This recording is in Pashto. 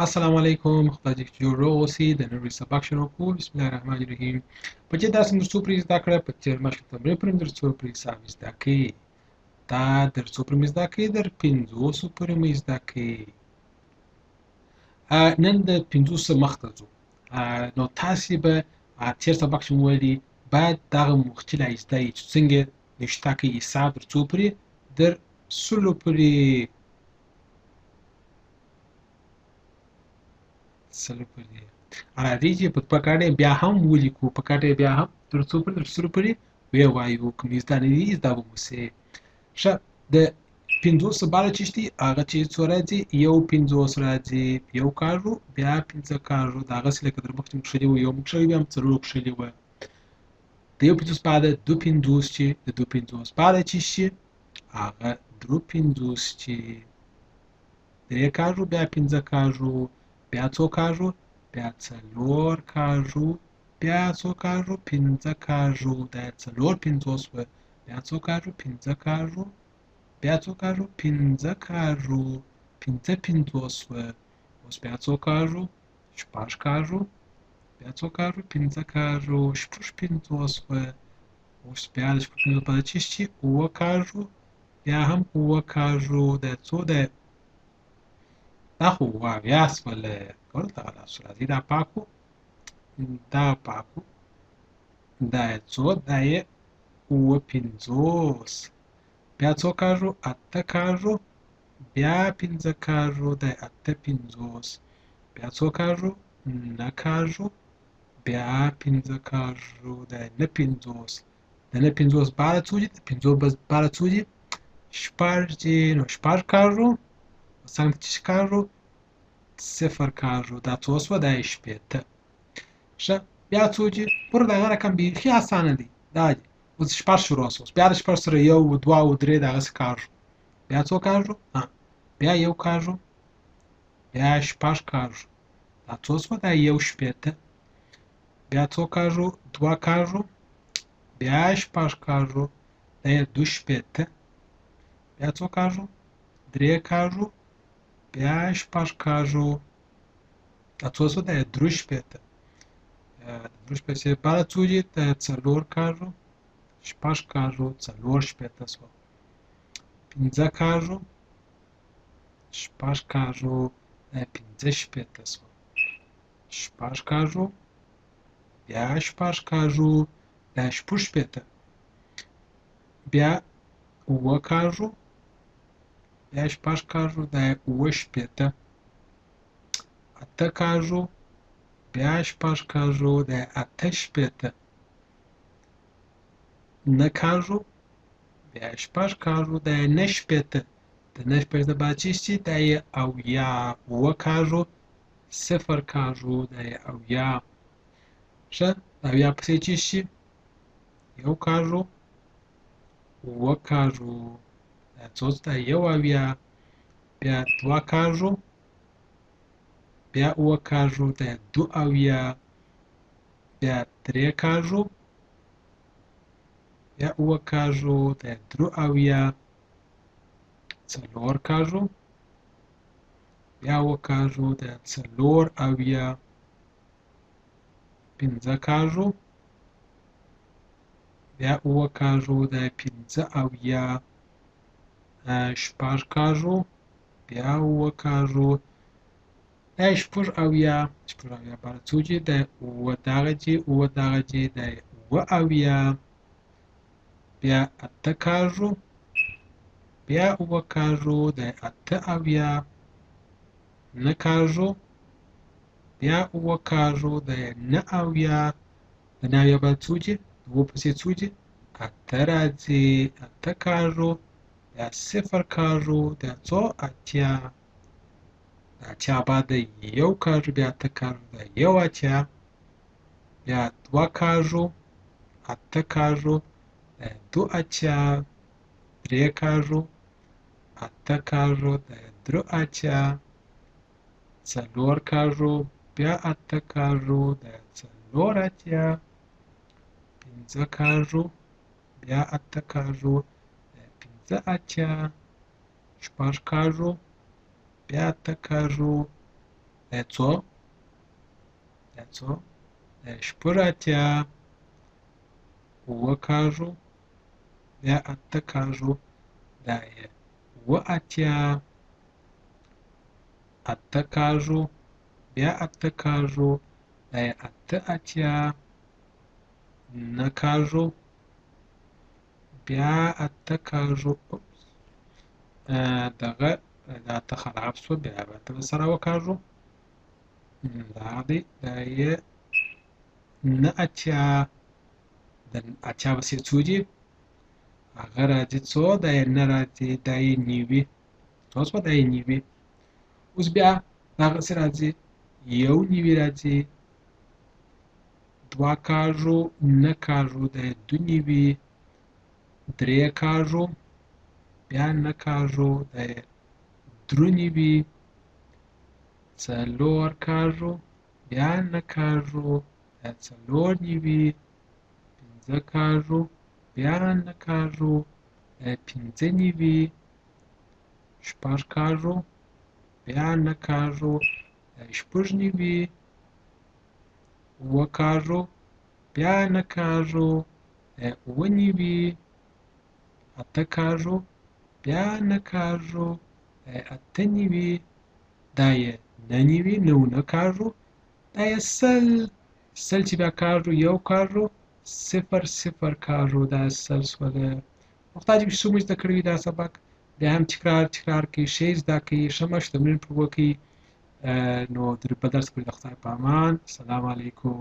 السلام علیکم خدای دې جوړ اوسئ د نن ورځې سبق شروع کوو بسم الله الرحمن الرحیم په دې درس کې موږ څو پرې زده کړه په تېر مخکې تمرین پرې موږ څو پرې حساب زده کړي دا در څو پرې مې زده کړي در 50 پورې مې زده کړي نن د 50 مخ ته ځو نو تاسې به تېر سبق چې مو ویلي باید دغه مخکې لا زده یې چې څنګه نشته کوي حساب در څو پورې در سلو پورې سلو پورې راځئ چې په کاټه بیا هم ولیکو په کاټه بیا هم تر څو پورې تر سلو پورې ووایو کوم زده نه دي زده به مو سي ښه د 50 بالا چې دي هغه چې څو راځي یو 50 راځي یو کارو بیا 15 کارو دا هغسې لکه در مخکې موږ ښودلي وو یو موږ ښودلي بیا هم څلور ښودلي وه د یو 50 بعد دو 50 چې د دو 50 بعد چې شي هغه درو 50 چې درې کاژو بیا 15 کاژو بیا څو کاژو بیا څلور کاژو بیا څو کاژو 15 کاژو دا څلور 50 وه بیا څو کاژو 15 کاژو بیا څو کاژو 15 کاژو 15 50 وه اوس بیا څو کاژو شپږ کاژو بیا څو کاژو 15 کاژو شپږ 50 وه اوس بیا د شپږ 50 په چې شي اووه کاژو بیا هم اووه کاژو دا څو دی دا خو اویا شوله ګوره دغه لاسونه راځي دا پاکو دا پاکو دا یې څو دا یې اووه 50 بیا څو کاژو اته کاژو بیا 15 کاژو دا یې اته 50 بیا څو کاژو نه کاژو بیا 15 کاژو دا یې نه 50 د نه 50 باره څو دي د 50 باره څو دي شپږ دي نو شپږ کاژو څنګه چې کاژو صفر کاژو دا څو شوه دا یې شپېته ښه بیا څو دي ګوره دغه رقم بیخي اسانه دی دا دي اوس شپږ شروع شو بیا د شپږ سره یو دوه او درې دغسې کاژو بیا څو کاژو بیا یو کاژو بیا شپږ کاژو دا څو شوه دا یو شپېته بیا څو کاژو دوه کاژو بیا شپږ کاژو دا یې دوه شپېته بیا څو کاژو درې کاژو بیا شپږ کاژو دا څو شوه دا یې درې شپېته درې شپېته بله څو دي دا څلور کاژو شپږ کاژو څلور شپېته شوه پنځه کاژو شپږ کاژو دا پنځه شپېته شوه شپږ کاژو بیا شپږ کاژو دا شپږ شپېته بیا اووه کاژو بیا شپږ کاژو دا یې اووه شپېته اته کاژو بیا شپږ کاژو دا یې اته شپېته نه کاژو بیا شپږ کاژو دا یې نه شپېته د نه شپېته بعد چې شي دا یې اویا اووه کاژو صفر کاژو دا یې اویا ښه د اویا پسې چې شي یو کاژو اووه کاژو دا څو دا یو اویا بیا دوه کاژو بیا اووه کاژو دا یې دوه اویا بیا درې کاژو بیا اووه کاژو دا یې درې اویا څلور کاژو بیا اووه کاژو دا یې څلور اویا پنځه کاژو بیا اووه کاژو دا یې پنځه اویا شپږ کاژو بیا اووه کاژو دا یې شپږ اویا بله څو دي دا یې اووه دغه دي اووه دغه دي دا یې اووه اویا بیا اته کاژو بیا اووه کاژو دا یې اته اویا نه کاژو بیا اووه کاژو دا یې نه اویا د نه اویا بعد څو دي د اووه پسې څو دي اته راځي اته کاژو بیا صفر کاژو دا څو اتیا د اتیا بعد د یو کاژو بیا اته کاژو دا یو اتیا بیا دوه کاژو اته کاژو دا دوه اتیا درې کاژو اته کاژو دا درې اتیا څلور کاژو بیا اته کاژو دا څلور اتیا پنځه کاژو بیا اته کاژو دا پنځه اتیا شپږ کاژو بیا اته کاژو دا یې څو دا یې شپږ اتیا اووه کاږو بیا اته کاږو دا یې اووه اتیا اته کاږو بیا اته کاږو دا یې اته اتیا نه کاږو بیا اته کاږو دغه دا اته خراب شو بیا به اته سره وکاږو دا دی دا یې نه اتیا د اتیا پسې څو دي هغه راځي څو دا یې نه راځي دا یې نوي څو شوه دا یې نوي اوس بیا دغسې راځي یو نوي راځي دوه کاږو نه کاږو دا یې دوه نوي درې کاږو بیا نه کاږو دا یې درې نوي څلور کاږو بیا نه کاږو دا یې څلور نوي پنځه کاږو بیا نه کاږو دا یې پنځه نوي شپږ کاږو بیا نه کاږو دا یې شپږ نوي اووه کاږو بیا نه کاږو دا یې اووه نوي اته کاږو بیا نه کاږو دا یې اته نوي دا یې نه نوي نه کاږو دا یې سل چې بیا کاږو یو کاږو صفر صفر کاږو دا یې سل شوله محتاج چې څومره زده کړی وي دا سبق بیا هم تکرار کوي ښه یې زده کوي ښه مشق تمرین پرې وکړئ نو په درس پورې د خدای په امان السلام علیکم